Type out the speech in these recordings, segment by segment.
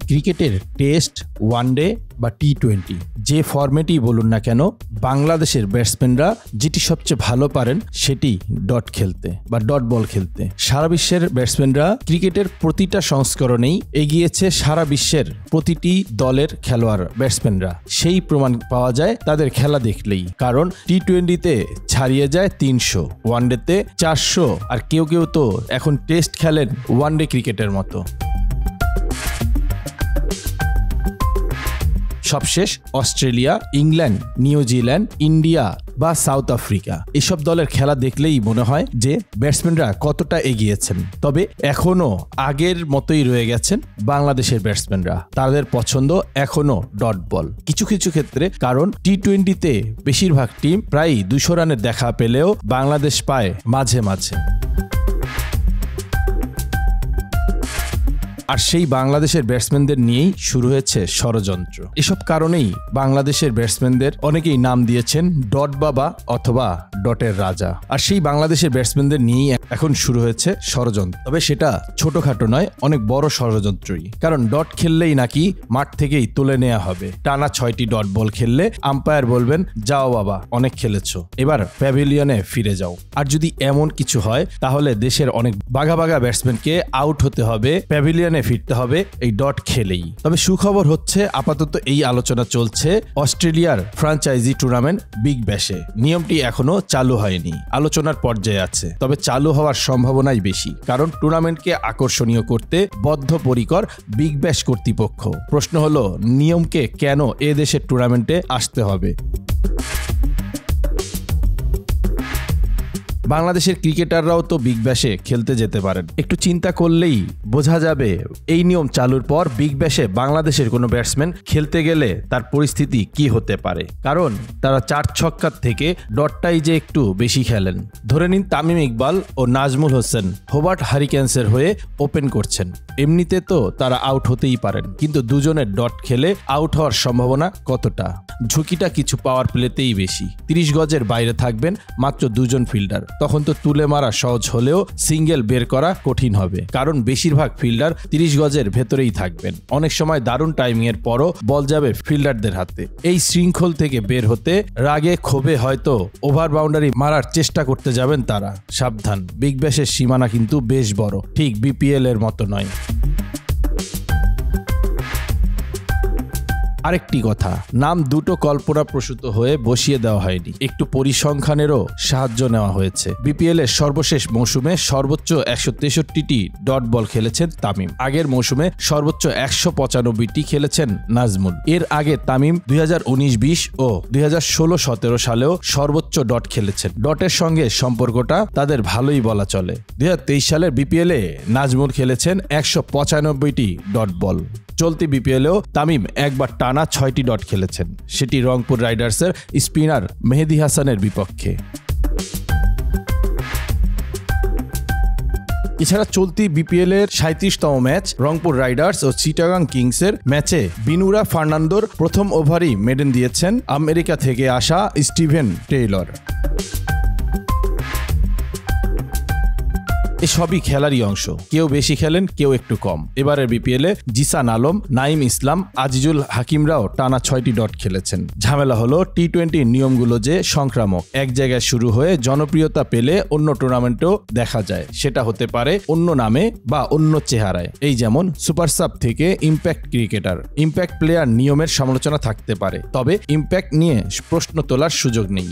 ক্রিকেটের test, one day বা টি-20 যে ফরম্যাটই বলুন না কেন, বাংলাদেশের ব্যাটসম্যানরা যেটি সবচেয়ে ভালো পারেন সেটি ডট খেলতে বা ডট বল খেলতে। সারা বিশ্বের ব্যাটসম্যানরা ক্রিকেটের প্রতিটা সংস্করণেই এগিয়েছে সারা বিশ্বের প্রতিটি দলের খেলোয়াড় ব্যাটসম্যানরা। সেই প্রমাণ পাওয়া যায় তাদের খেলা দেখলেই, কারণ টি-20তে ছাড়িয়ে যায় 300, ওয়ানডেতে 400, আর কেউ কেউ তো এখন টেস্ট খেলেন ওয়ানডে ক্রিকেটের মতো। সবশেষ অস্ট্রেলিয়া, ইংল্যান্ড, নিউজিল্যান্ড, ইন্ডিয়া বা সাউথ আফ্রিকা এসব দলের খেলা দেখলেই মনে হয় যে ব্যাটসম্যানরা কতটা এগিয়েছেন। তবে এখনো আগের মতোই রয়ে গেছেন বাংলাদেশের ব্যাটসম্যানরা, তাদের পছন্দ এখনো ডট বল কিছু কিছু ক্ষেত্রে, কারণ টি-20তে বেশিরভাগ টিম প্রায় 200 রানের দেখা পেলেও বাংলাদেশ পায় মাঝে মাঝে। আর সেই বাংলাদেশের ব্যাটসম্যানদের নিয়েই শুরু হয়েছে ষড়যন্ত্র। এসব কারণেই বাংলাদেশের ব্যাটসম্যানদের অনেকেই নাম দিয়েছেন ডট বাবা অথবা ডটের রাজা। আর সেই বাংলাদেশের ব্যাটসম্যানদের নিয়েই এখন শুরু হয়েছে ষড়যন্ত্র। তবে সেটা ছোটখাটো নয়, অনেক বড় ষড়যন্ত্রই। কারণ ডট খেললেই নাকি মাঠ থেকেই তুলে নেওয়া হবে। টানা 6টি ডট বল খেললে আম্পায়ার বলবেন, যাও বাবা, অনেক খেলেছো, এবার প্যাভিলিয়নে ফিরে যাও। আর যদি এমন কিছু হয় তাহলে দেশের অনেক বাঘা বাঘা ব্যাটসম্যানকে আউট হতে হবে, প্যাভিলিয়নে ফিরতে হবে এই ডট খেলেই। তবে সুখবর হচ্ছে, আপাতত এই আলোচনা চলছে অস্ট্রেলিয়ার ফ্র্যাঞ্চাইজি টুর্নামেন্ট বিগ ব্যাশে। নিয়মটি এখনো চালু হয়নি, আলোচনার পর্যায়ে আছে। তবে চালু হওয়ার সম্ভাবনাই বেশি, কারণ টুর্নামেন্টকে আকর্ষণীয় করতে বদ্ধপরিকর বিগ ব্যাশ কর্তৃপক্ষ। প্রশ্ন হলো, নিয়মকে কেন এ দেশের টুর্নামেন্টে আসতে হবে? বাংলাদেশের ক্রিকেটাররাও তো বিগ ব্যাশে খেলতে যেতে পারেন। একটু চিন্তা করলেই বোঝা যাবে এই নিয়ম চালুর পর বিগ ব্যাশে বাংলাদেশের কোনো ব্যাটসম্যান খেলতে গেলে তার পরিস্থিতি কি হতে পারে। কারণ তারা 4 ছক্কার থেকে ডটটাই যে একটু বেশি খেলেন। ধরে নিন তামিম ইকবাল ও নাজমুল হোসেন হোবার্ট হারিকেন্সের হয়ে ওপেন করছেন। এমনিতে তো তারা আউট হতেই পারেন, কিন্তু দুজনের ডট খেলে আউট হওয়ার সম্ভাবনা কতটা? ঝুঁকিটা কিছু পাওয়ার প্লেতেই বেশি। 30 গজের বাইরে থাকবেন মাত্র 2 জন ফিল্ডার, তখন তো তুলে মারা সহজ হলেও সিঙ্গেল বের করা কঠিন হবে, কারণ বেশিরভাগ ফিল্ডার 30 গজের ভেতরেই থাকবেন। অনেক সময় দারুণ টাইমিং এর পরও বল যাবে ফিল্ডারদের হাতে। এই শৃঙ্খল থেকে বের হতে রাগে ক্ষোভে হয়তো ওভার বাউন্ডারি মারার চেষ্টা করতে যাবেন তারা। সাবধান, বিগ ব্যাশের সীমানা কিন্তু বেশ বড়, ঠিক বিপিএল এর মতো নয়। আরেকটি কথা, নাম দুটো কল্পনাপ্রসূত হয়ে বসিয়ে দেওয়া হয়নি, একটু পরিসংখ্যানেরও সাহায্য নেওয়া হয়েছে। বিপিএল এর সর্বশেষ মৌসুমে সর্বোচ্চ 163টি ডট বল খেলেছেন তামিম। আগের মৌসুমে সর্বোচ্চ 195টি খেলেছেন নাজমুল। এর আগে তামিম 2019-20 ও 2016-17 সালেও সর্বোচ্চ ডট খেলেছেন। ডটের সঙ্গে সম্পর্কটা তাদের ভালোই বলা চলে। 2023 সালের বিপিএল এ নাজমুল খেলেছেন 195টি ডট বল। চলতি বিপিএলেও তামিম একবার টানা 6টি ডট খেলেছেন, সেটি রংপুর রাইডার্সের স্পিনার মেহেদী হাসানের বিপক্ষে। এছাড়া চলতি বিপিএল এর 37তম ম্যাচ রংপুর রাইডার্স ও চিটাগাং কিংসের ম্যাচে বিনুরা ফার্নান্দোর প্রথম ওভারই মেডেন দিয়েছেন আমেরিকা থেকে আসা স্টিভেন টেইলর। এসবই খেলারই অংশ, কেউ বেশি খেলেন, কেউ একটু কম। এবারের বিপিএলে জিসান আলম, নাইম ইসলাম, আজিজুল হাকিমরাও টানা 6টি ডট খেলেছেন। ঝামেলা হলো টি-20 নিয়মগুলো যে সংক্রামক, এক জায়গায় শুরু হয়ে জনপ্রিয়তা পেলে অন্য টুর্নামেন্টেও দেখা যায়। সেটা হতে পারে অন্য নামে বা অন্য চেহারায়। এই যেমন সুপার সাব থেকে ইম্প্যাক্ট ক্রিকেটার, ইম্প্যাক্ট প্লেয়ার নিয়মের সমালোচনা থাকতে পারে, তবে ইম্প্যাক্ট নিয়ে প্রশ্ন তোলার সুযোগ নেই।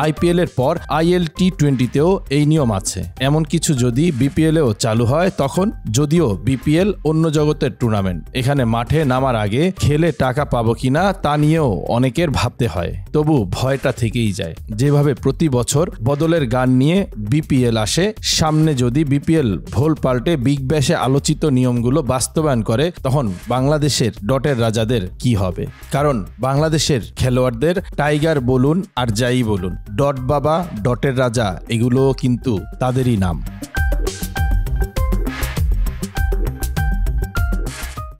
আইপিএল এর পর আইএল টি-20তেও এই নিয়ম আছে। এমন কিছু যদি বিপিএলেও চালু হয় তখন, যদিও বিপিএল অন্য জগতের টুর্নামেন্ট, এখানে মাঠে নামার আগে খেলে টাকা পাবো কিনা তা নিয়েও অনেকের ভাবতে হয়, তবু ভয়টা থেকেই যায়। যেভাবে প্রতি বছর বদলের গান নিয়ে বিপিএল আসে, সামনে যদি বিপিএল ভোল পাল্টে বিগ ব্যাশে আলোচিত নিয়মগুলো বাস্তবায়ন করে, তখন বাংলাদেশের ডটের রাজাদের কি হবে? কারণ বাংলাদেশের খেলোয়াড়দের টাইগার বলুন আর যাই বলুন, ডট বাবা, ডটের রাজা, এগুলো কিন্তু তাদেরই নাম।